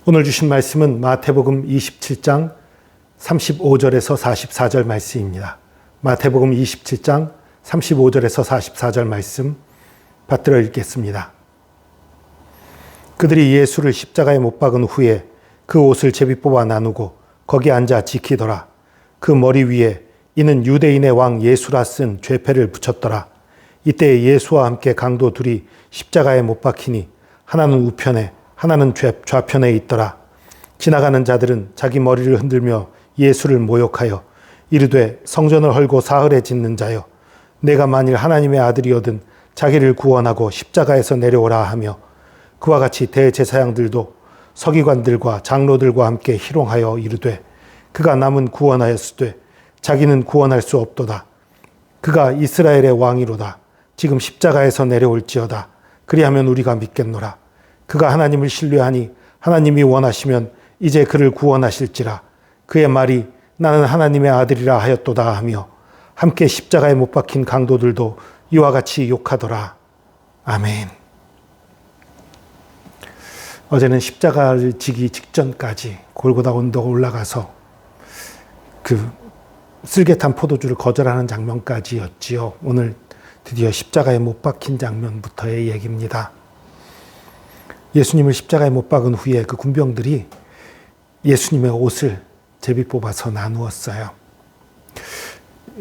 오늘 주신 말씀은 마태복음 27장 35절에서 44절 말씀입니다. 마태복음 27장 35절에서 44절 말씀 받들어 읽겠습니다. 그들이 예수를 십자가에 못 박은 후에 그 옷을 제비 뽑아 나누고 거기 앉아 지키더라. 그 머리 위에 이는 유대인의 왕 예수라 쓴 죄패를 붙였더라. 이때 예수와 함께 강도 둘이 십자가에 못 박히니 하나는 우편에 하나는 좌편에 있더라. 지나가는 자들은 자기 머리를 흔들며 예수를 모욕하여 이르되 성전을 헐고 사흘에 짓는 자여 내가 만일 하나님의 아들이거든 자기를 구원하고 십자가에서 내려오라 하며 그와 같이 대제사장들도 서기관들과 장로들과 함께 희롱하여 이르되 그가 남은 구원하였으되 자기는 구원할 수 없도다. 그가 이스라엘의 왕이로다. 지금 십자가에서 내려올지어다. 그리하면 우리가 믿겠노라. 그가 하나님을 신뢰하니 하나님이 원하시면 이제 그를 구원하실지라. 그의 말이 나는 하나님의 아들이라 하였도다 하며 함께 십자가에 못 박힌 강도들도 이와 같이 욕하더라. 아멘. 어제는 십자가를 지기 직전까지 골고다 언덕 올라가서 그 쓸개탄 포도주를 거절하는 장면까지였지요. 오늘 드디어 십자가에 못 박힌 장면부터의 얘기입니다. 예수님을 십자가에 못 박은 후에 그 군병들이 예수님의 옷을 제비 뽑아서 나누었어요.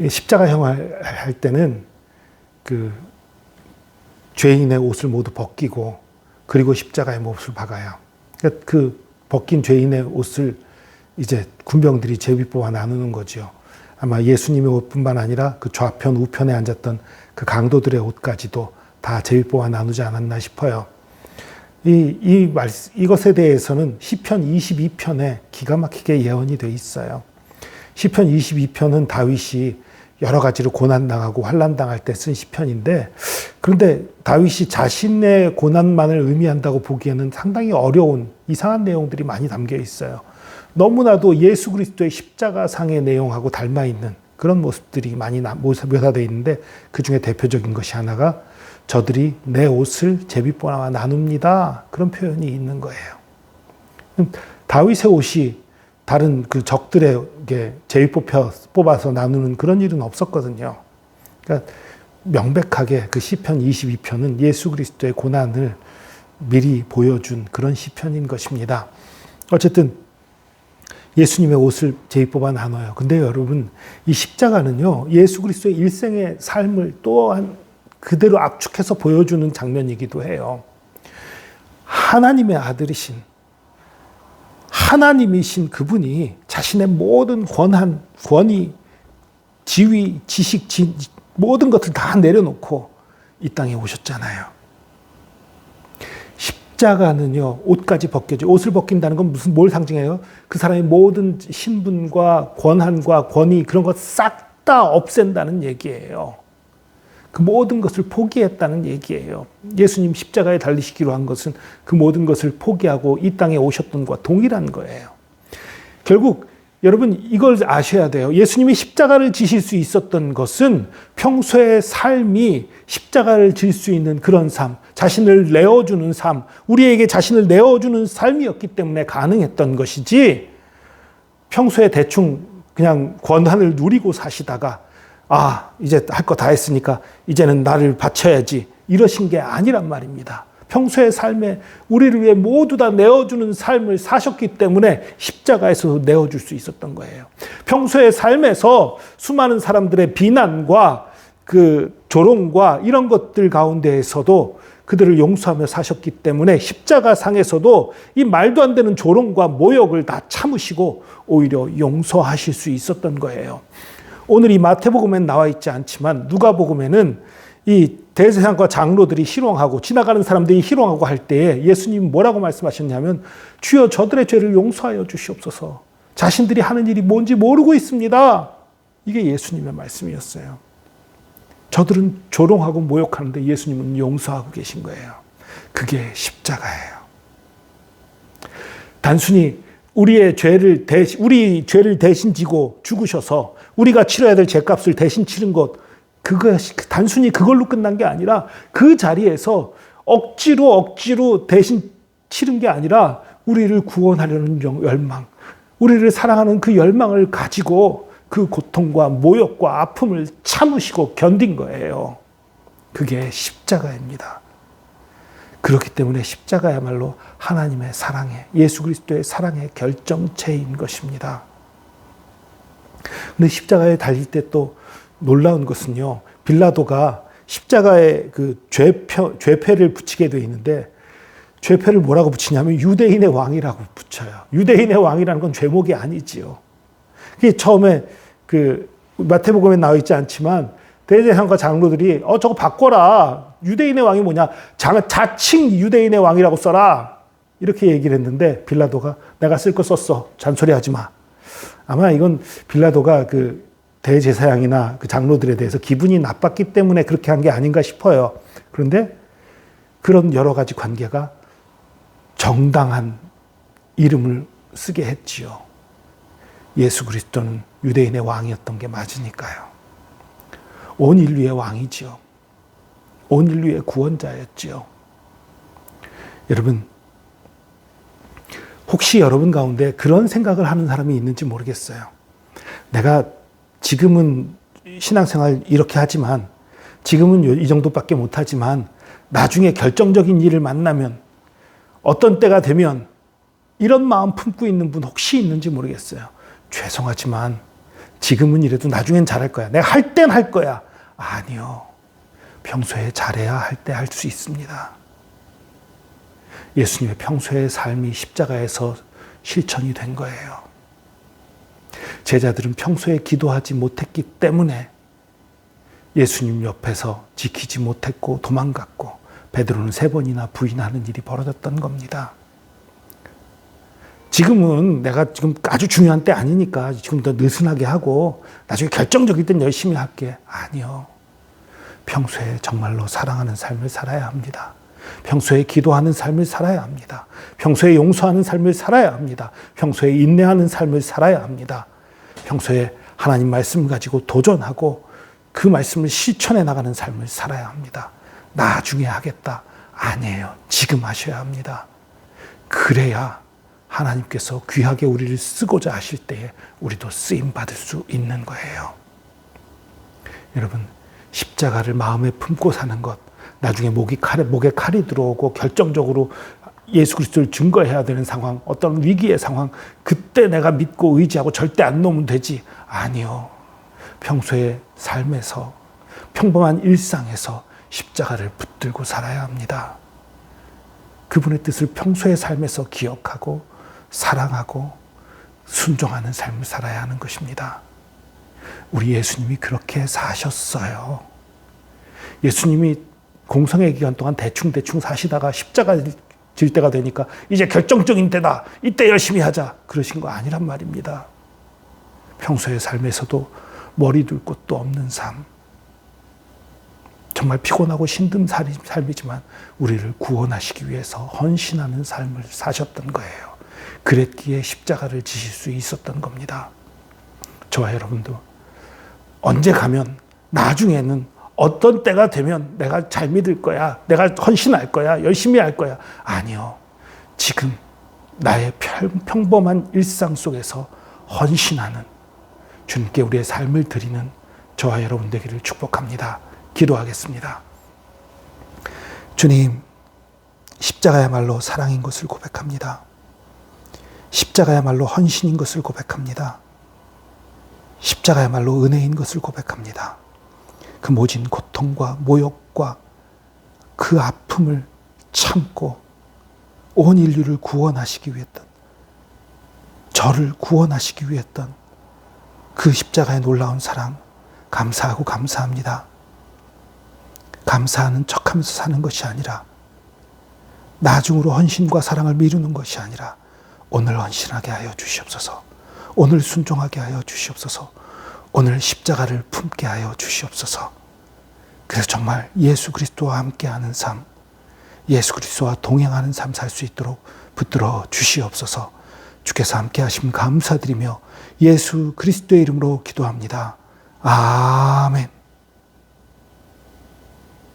십자가형을 할 때는 그 죄인의 옷을 모두 벗기고 그리고 십자가에 못을 박아요. 그러니까 그 벗긴 죄인의 옷을 이제 군병들이 제비 뽑아 나누는 거죠. 아마 예수님의 옷뿐만 아니라 그 좌편 우편에 앉았던 그 강도들의 옷까지도 다 제비 뽑아 나누지 않았나 싶어요. 이것에 대해서는 시편 22편에 기가 막히게 예언이 되어 있어요. 시편 22편은 다윗이 여러 가지로 고난당하고 환난당할 때 쓴 시편인데, 그런데 다윗이 자신의 고난만을 의미한다고 보기에는 상당히 어려운 이상한 내용들이 많이 담겨 있어요. 너무나도 예수 그리스도의 십자가상의 내용하고 닮아 있는 그런 모습들이 많이 묘사되어 있는데, 그 중에 대표적인 것이 하나가 저들이 내 옷을 제비 뽑아 나눕니다. 그런 표현이 있는 거예요. 다윗의 옷이 다른 그 적들에게 제비 뽑아서 나누는 그런 일은 없었거든요. 그러니까 명백하게 그 시편 22편은 예수 그리스도의 고난을 미리 보여준 그런 시편인 것입니다. 어쨌든 예수님의 옷을 제비 뽑아 나눠요. 근데 여러분, 이 십자가는요, 예수 그리스도의 일생의 삶을 또한 그대로 압축해서 보여주는 장면이기도 해요. 하나님의 아들이신, 하나님이신 그분이 자신의 모든 권한, 권위, 지위, 지식, 모든 것을 다 내려놓고 이 땅에 오셨잖아요. 십자가는요, 옷까지 벗겨져. 옷을 벗긴다는 건 뭘 상징해요? 그 사람의 모든 신분과 권한과 권위, 그런 것 싹 다 없앤다는 얘기예요. 그 모든 것을 포기했다는 얘기예요. 예수님 십자가에 달리시기로 한 것은 그 모든 것을 포기하고 이 땅에 오셨던 것과 동일한 거예요. 결국 여러분 이걸 아셔야 돼요. 예수님이 십자가를 지실 수 있었던 것은 평소의 삶이 십자가를 질 수 있는 그런 삶, 자신을 내어주는 삶, 우리에게 자신을 내어주는 삶이었기 때문에 가능했던 것이지, 평소에 대충 그냥 권한을 누리고 사시다가 이제 할 거 다 했으니까 이제는 나를 바쳐야지, 이러신 게 아니란 말입니다. 평소의 삶에 우리를 위해 모두 다 내어주는 삶을 사셨기 때문에 십자가에서 내어줄 수 있었던 거예요. 평소의 삶에서 수많은 사람들의 비난과 그 조롱과 이런 것들 가운데에서도 그들을 용서하며 사셨기 때문에 십자가상에서도 이 말도 안 되는 조롱과 모욕을 다 참으시고 오히려 용서하실 수 있었던 거예요. 오늘 이 마태복음엔 나와 있지 않지만 누가복음에는 이 대제사장과 장로들이 희롱하고 지나가는 사람들이 희롱하고 할 때에 예수님이 뭐라고 말씀하셨냐면, 주여 저들의 죄를 용서하여 주시옵소서. 자신들이 하는 일이 뭔지 모르고 있습니다. 이게 예수님의 말씀이었어요. 저들은 조롱하고 모욕하는데 예수님은 용서하고 계신 거예요. 그게 십자가예요. 단순히 우리 죄를 대신 지고 죽으셔서 우리가 치러야 될 죄값을 대신 치른 것, 그것이 단순히 그걸로 끝난 게 아니라 그 자리에서 억지로 대신 치른 게 아니라 우리를 구원하려는 열망, 우리를 사랑하는 그 열망을 가지고 그 고통과 모욕과 아픔을 참으시고 견딘 거예요. 그게 십자가입니다. 그렇기 때문에 십자가야말로 하나님의 사랑의, 예수 그리스도의 사랑의 결정체인 것입니다. 근데 십자가에 달릴 때 또 놀라운 것은요, 빌라도가 십자가에 그 죄패를 붙이게 되어 있는데, 죄패를 뭐라고 붙이냐면 유대인의 왕이라고 붙여요. 유대인의 왕이라는 건 죄목이 아니지요. 그게 처음에 그 마태복음에 나와 있지 않지만 대제사장과 장로들이 저거 바꿔라. 유대인의 왕이 뭐냐? 자칭 유대인의 왕이라고 써라. 이렇게 얘기를 했는데 빌라도가 내가 쓸 거 썼어. 잔소리하지 마. 아마 이건 빌라도가 그 대제사장이나 그 장로들에 대해서 기분이 나빴기 때문에 그렇게 한 게 아닌가 싶어요. 그런데 그런 여러 가지 관계가 정당한 이름을 쓰게 했지요. 예수 그리스도는 유대인의 왕이었던 게 맞으니까요. 온 인류의 왕이지요. 온 인류의 구원자였지요. 여러분, 혹시 여러분 가운데 그런 생각을 하는 사람이 있는지 모르겠어요. 내가 지금은 신앙생활 이렇게 하지만, 지금은 이 정도밖에 못하지만 나중에 결정적인 일을 만나면, 어떤 때가 되면 이런 마음 품고 있는 분 혹시 있는지 모르겠어요. 죄송하지만 지금은 이래도 나중엔 잘할 거야. 내가 할 땐 할 거야. 아니요. 평소에 잘해야 할 때 할 수 있습니다. 예수님의 평소의 삶이 십자가에서 실천이 된 거예요. 제자들은 평소에 기도하지 못했기 때문에 예수님 옆에서 지키지 못했고 도망갔고, 베드로는 3번이나 부인하는 일이 벌어졌던 겁니다. 지금은 내가 지금 아주 중요한 때 아니니까 지금 더 느슨하게 하고 나중에 결정적일 땐 열심히 할게. 아니요. 평소에 정말로 사랑하는 삶을 살아야 합니다. 평소에 기도하는 삶을 살아야 합니다. 평소에 용서하는 삶을 살아야 합니다. 평소에 인내하는 삶을 살아야 합니다. 평소에 하나님 말씀을 가지고 도전하고 그 말씀을 실천해 나가는 삶을 살아야 합니다. 나중에 하겠다. 아니에요. 지금 하셔야 합니다. 그래야 하나님께서 귀하게 우리를 쓰고자 하실 때에 우리도 쓰임 받을 수 있는 거예요. 여러분, 십자가를 마음에 품고 사는 것, 나중에 목에 칼이 들어오고 결정적으로 예수 그리스도를 증거해야 되는 상황, 어떤 위기의 상황, 그때 내가 믿고 의지하고 절대 안 놓으면 되지. 아니요. 평소의 삶에서, 평범한 일상에서 십자가를 붙들고 살아야 합니다. 그분의 뜻을 평소의 삶에서 기억하고 사랑하고 순종하는 삶을 살아야 하는 것입니다. 우리 예수님이 그렇게 사셨어요. 예수님이 공성의 기간 동안 대충 사시다가 십자가 질 때가 되니까 이제 결정적인 때다. 이때 열심히 하자. 그러신 거 아니란 말입니다. 평소의 삶에서도 머리 둘 곳도 없는 삶, 정말 피곤하고 힘든 삶이지만 우리를 구원하시기 위해서 헌신하는 삶을 사셨던 거예요. 그랬기에 십자가를 지실 수 있었던 겁니다. 저와 여러분도 언제 가면, 나중에는 어떤 때가 되면 내가 잘 믿을 거야, 내가 헌신할 거야, 열심히 할 거야. 아니요. 지금 나의 평범한 일상 속에서 헌신하는, 주님께 우리의 삶을 드리는 저와 여러분 되기를 축복합니다. 기도하겠습니다. 주님, 십자가야말로 사랑인 것을 고백합니다. 십자가야말로 헌신인 것을 고백합니다. 십자가야말로 은혜인 것을 고백합니다. 그 모진 고통과 모욕과 그 아픔을 참고 온 인류를 구원하시기 위했던, 저를 구원하시기 위했던 그 십자가의 놀라운 사랑, 감사하고 감사합니다. 감사하는 척하면서 사는 것이 아니라, 나중으로 헌신과 사랑을 미루는 것이 아니라 오늘 헌신하게 하여 주시옵소서. 오늘 순종하게 하여 주시옵소서. 오늘 십자가를 품게 하여 주시옵소서. 그래서 정말 예수 그리스도와 함께하는 삶, 예수 그리스도와 동행하는 삶 살 수 있도록 붙들어 주시옵소서. 주께서 함께 하심 감사드리며 예수 그리스도의 이름으로 기도합니다. 아멘.